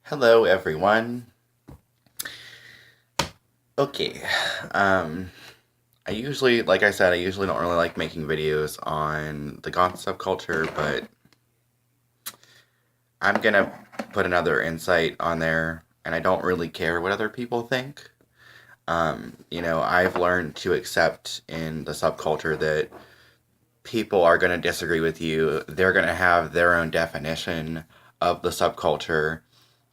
Hello, everyone. Okay. Um, like I said, I usually don't really like making videos on the goth subculture, but I'm gonna put another insight on there, and I don't really care what other people think. I've learned to accept in the subculture that people are gonna disagree with you. They're gonna have their own definition of the subculture.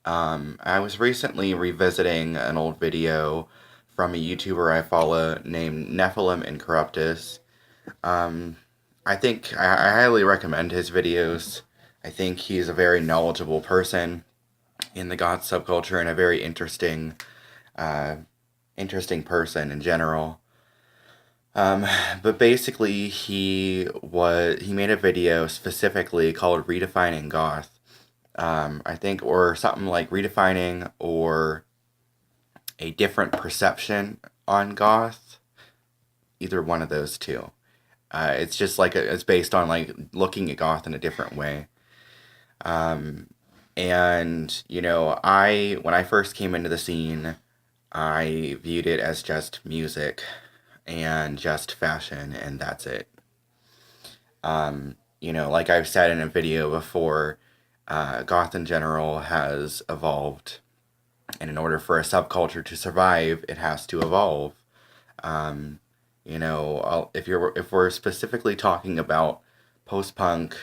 I was recently revisiting an old video from a YouTuber I follow named Nephilim Incorruptus. Um, I highly recommend his videos. I think he's a very knowledgeable person in the goth subculture and a very uh, interesting person in general. Um, but basically, he made a video specifically called "Redefining Goth." I think, or something like redefining or a different perception on goth. Either one of those two. It's just like it's based on like looking at goth in a different way. Um, and I when I first came into the scene, I viewed it as just music and just fashion, and that's it. Like I've said in a video before, goth in general has evolved, and in order for a subculture to survive, it has to evolve. Um, if we're specifically talking about post punk,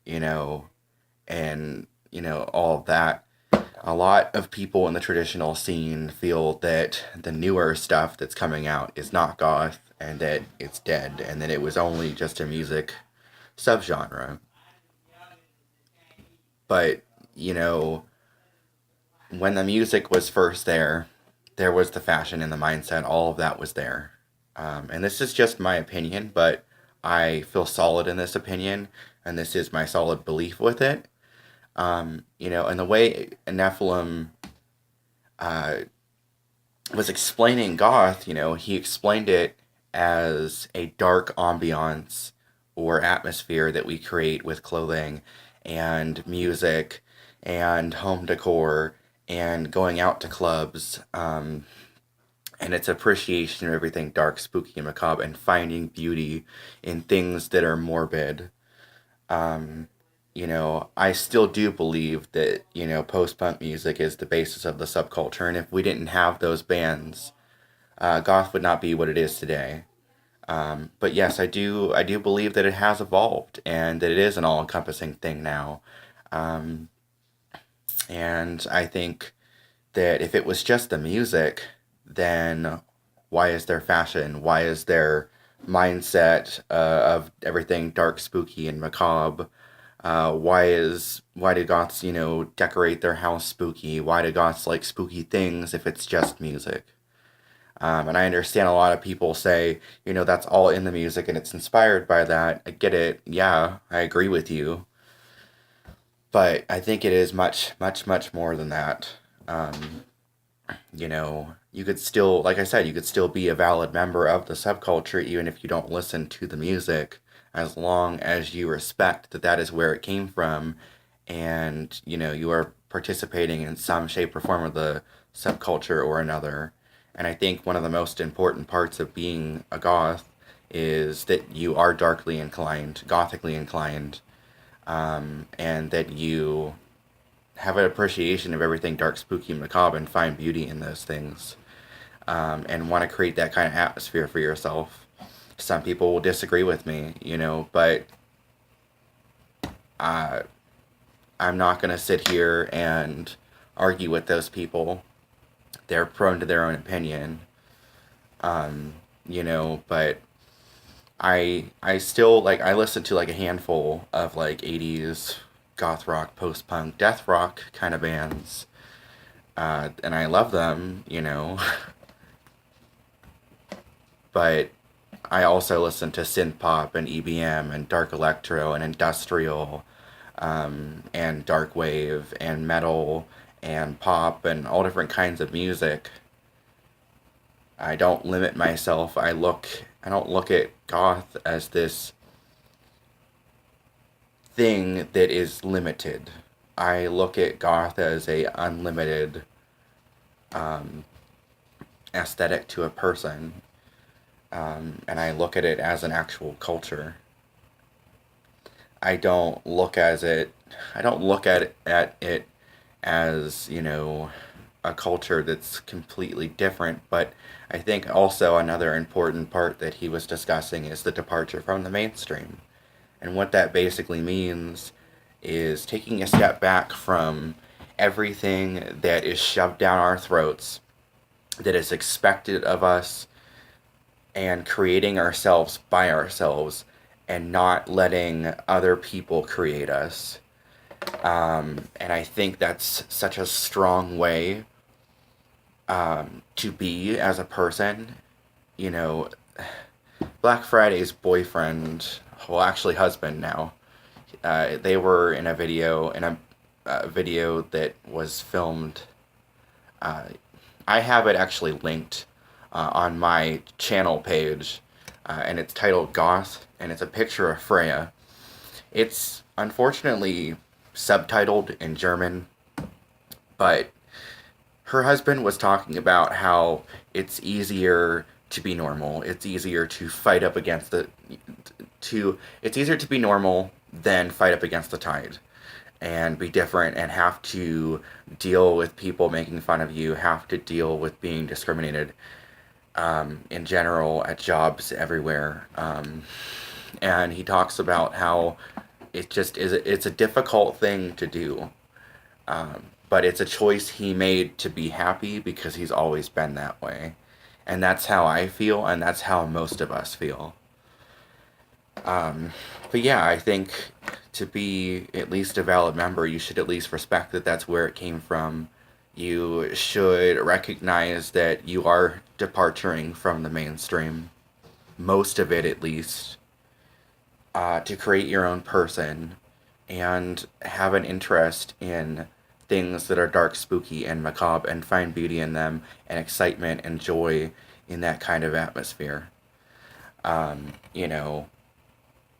you know, and all of that, a lot of people in the traditional scene feel that the newer stuff that's coming out is not goth and that it's dead and that it was only just a music subgenre. But you know, when the music was first there, there was the fashion and the mindset. All of that was there. And this is just my opinion, but I feel solid in this opinion, and this is my solid belief with it. And the way Nephilim uh, was explaining goth, he explained it as a dark ambiance or atmosphere that we create with clothing and music and home decor and going out to clubs. And its appreciation of everything dark, spooky, and macabre, and finding beauty in things that are morbid. Um, I still do believe that, post punk music is the basis of the subculture, and if we didn't have those bands, goth would not be what it is today. But yes, I do believe that it has evolved and that it is an all encompassing thing now. Um, and I think that if it was just the music, then why is there fashion? Why is there mindset of everything dark, spooky, and macabre? Why do goths decorate their house spooky? Why do goths like spooky things if it's just music? And I understand a lot of people say, that's all in the music and it's inspired by that. I get it. Yeah, I agree with you. But I think it is much, much, much more than that. Um, you could still, like I said, you could still be a valid member of the subculture even if you don't listen to the music, as long as you respect that that is where it came from, and you are participating in some shape or form of the subculture or another. And I think one of the most important parts of being a goth is that you are darkly inclined, gothically inclined, and that you have an appreciation of everything dark, spooky, and macabre, and find beauty in those things, and want to create that kind of atmosphere for yourself. Some people will disagree with me, but uh, I'm not going to sit here and argue with those people. They're prone to their own opinion, but I still like I listen to like a handful of like 80s goth rock, post punk, death rock kind of bands, and I love them, but I also listen to synth pop and EBM and dark electro and industrial, and dark wave and metal and pop and all different kinds of music. I don't limit myself. I don't look at goth as this thing that is limited. I look at goth as a unlimited um, aesthetic to a person, and I look at it as an actual culture. I don't look as it. I don't look at it as, a culture that's completely different. But I think also another important part that he was discussing is the departure from the mainstream. And what that basically means is taking a step back from everything that is shoved down our throats, that is expected of us, and creating ourselves by ourselves and not letting other people create us. And I think that's such a strong way to be as a person. You know, Black Friday's boyfriend, well, actually husband now, they were in a video that was filmed. Uh, I have it actually linked on my channel page, and it's titled Goth, and it's a picture of Freya. It's unfortunately subtitled in German, but her husband was talking about how it's easier to be normal. It's easier to fight up against the to it's easier to be normal than fight up against the tide and be different and have to deal with people making fun of you, have to deal with being discriminated in general at jobs everywhere. And he talks about how it just is it's a difficult thing to do, but it's a choice he made to be happy because he's always been that way. And that's how I feel, and that's how most of us feel. But yeah, I think to be at least a valid member, you should at least respect that that's where it came from. You should recognize that you are departing from the mainstream, most of it at least, to create your own person and have an interest in things that are dark, spooky, and macabre and find beauty in them and excitement and joy in that kind of atmosphere. You know,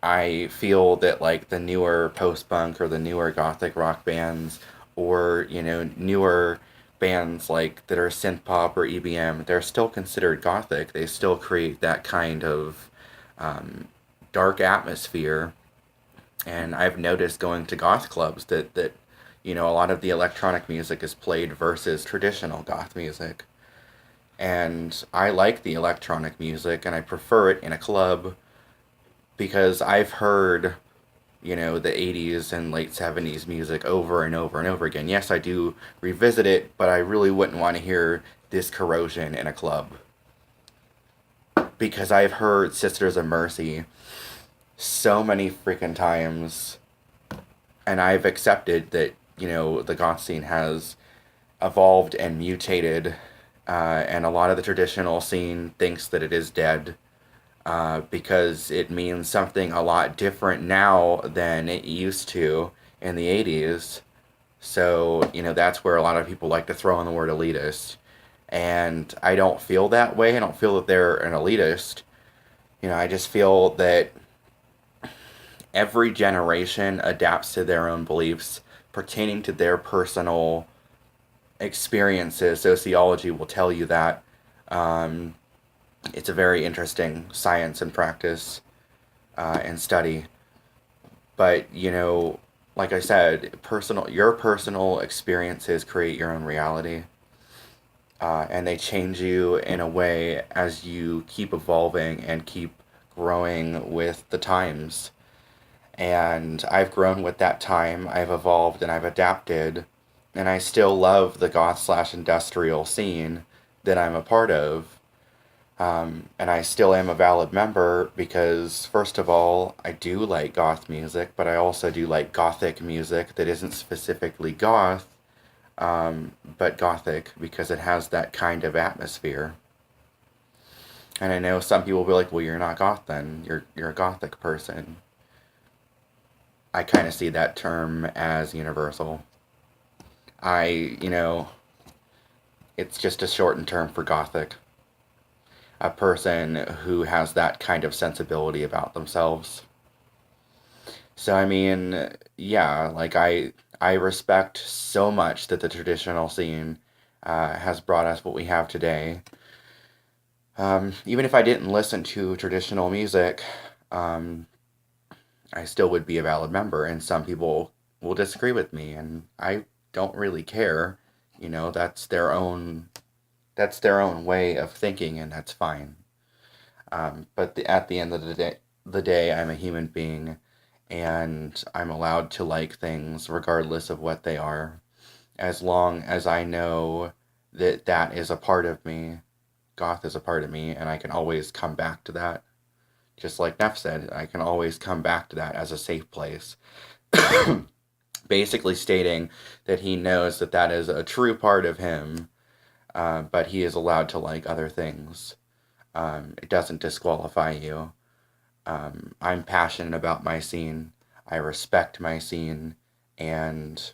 I feel that like the newer post punk or the newer gothic rock bands or, newer bands like that are synth pop or EBM, they're still considered gothic. They still create that kind of dark atmosphere. And I've noticed going to goth clubs that a lot of the electronic music is played versus traditional goth music. And I like the electronic music and I prefer it in a club because I've heard, the 80s and late 70s music over and over and over again. Yes, I do revisit it, but I really wouldn't want to hear this corrosion in a club. Because I've heard Sisters of Mercy so many freaking times, and I've accepted that, the goth scene has evolved and mutated, and a lot of the traditional scene thinks that it is dead because it means something a lot different now than it used to in the 80s. So, that's where a lot of people like to throw in the word elitist. And I don't feel that way. I don't feel that they're an elitist. I just feel that every generation adapts to their own beliefs pertaining to their personal experiences. Sociology will tell you that. It's a very interesting science and practice and study. But, like I said, your personal experiences create your own reality. And they change you in a way as you keep evolving and keep growing with the times. And I've grown with that time. I've evolved and I've adapted. And I still love the goth/industrial scene that I'm a part of. And I still am a valid member because, first of all, I do like goth music, but I also do like gothic music that isn't specifically goth, but gothic because it has that kind of atmosphere. And I know some people will be like, "Well, you're not goth then. You're a gothic person." I kind of see that term as universal. I, it's just a shortened term for gothic. A person who has that kind of sensibility about themselves. So I mean, yeah, like I respect so much that the traditional scene has brought us what we have today. Even if I didn't listen to traditional music, um, I still would be a valid member, and some people will disagree with me, and I don't really care. You know, that's their own way of thinking, and that's fine. At the end of the day, I'm a human being, and I'm allowed to like things regardless of what they are, as long as I know that that is a part of me. Goth is a part of me, and I can always come back to that. Just like Neff said, I can always come back to that as a safe place. Basically stating that he knows that that is a true part of him, but he is allowed to like other things. It doesn't disqualify you. I'm passionate about my scene. I respect my scene, and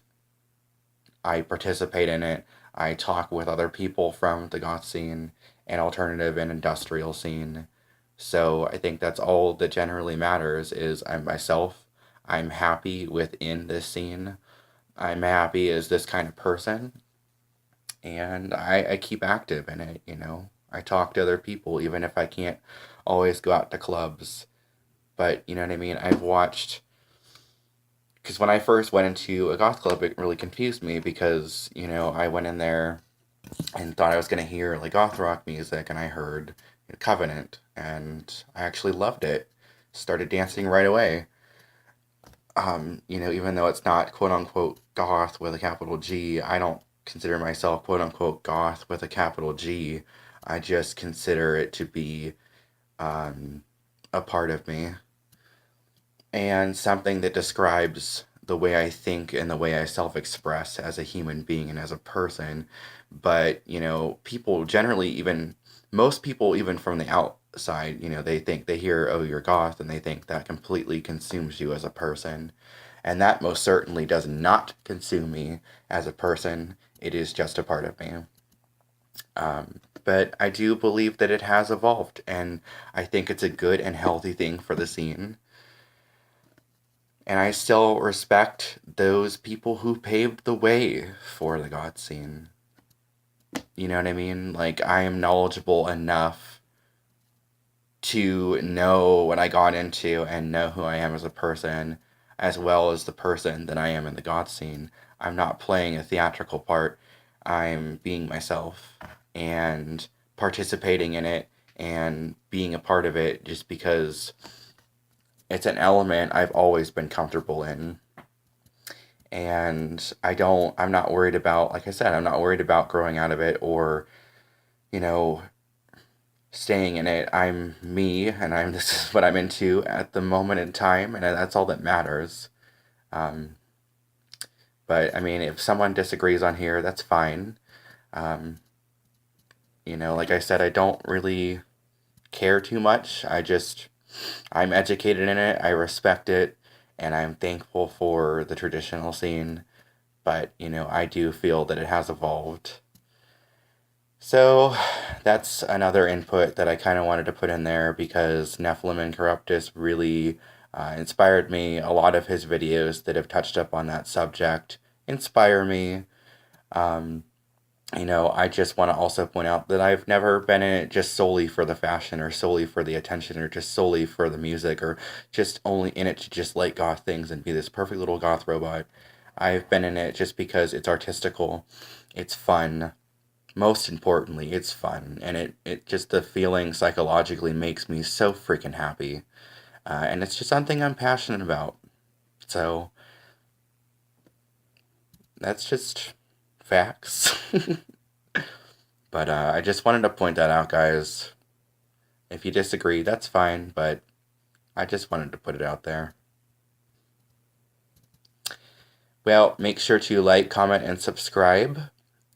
I participate in it. I talk with other people from the goth scene and alternative and industrial scene. So I think that's all that generally matters is I'm myself. I'm happy within this scene. I'm happy as this kind of person. And I keep active in it, you know. I talk to other people, even if I can't always go out to clubs. But, you know what I mean? I've watched. Because when I first went into a goth club, it really confused me because, you know, I went in there and thought I was going to hear like goth rock music, and I heard Covenant, and I actually loved it. Started dancing right away. You know, even though it's not quote unquote goth with a capital G, I don't consider myself quote unquote goth with a capital G. I just consider it to be um, a part of me and something that describes the way I think and the way I self express as a human being and as a person. But, you know, people generally, even most people, even from the outside, you know, they think they hear, oh, you're goth, and they think that completely consumes you as a person. And that most certainly does not consume me as a person. It is just a part of me. But I do believe that it has evolved, and I think it's a good and healthy thing for the scene. And I still respect those people who paved the way for the goth scene. You know what I mean? Like, I am knowledgeable enough to know what I got into and know who I am as a person, as well as the person that I am in the goth scene. I'm not playing a theatrical part, I'm being myself and participating in it and being a part of it just because it's an element I've always been comfortable in. And I'm not worried about, like I said, I'm not worried about growing out of it or, you know, staying in it. I'm me, and this is what I'm into at the moment in time, and that's all that matters. Um, but I mean, if someone disagrees on here, that's fine. Um, you know, like I said, I don't really care too much. I'm educated in it, I respect it, and I'm thankful for the traditional scene. But, you know, I do feel that it has evolved. So that's another input that I kind of wanted to put in there because Nephilim and Corruptus really inspired me. A lot of his videos that have touched up on that subject inspire me. Um, you know, I just want to also point out that I've never been in it just solely for the fashion or solely for the attention or just solely for the music or just only in it to just like goth things and be this perfect little goth robot. I've been in it just because it's artistical, it's fun. Most importantly, it's fun, and it just the feeling psychologically makes me so freaking happy. And it's just something I'm passionate about. So that's just facts. But I just wanted to point that out, guys. If you disagree, that's fine, but I just wanted to put it out there. Well, make sure to like, comment, and subscribe.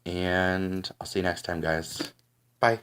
And I'll see you next time, guys. Bye.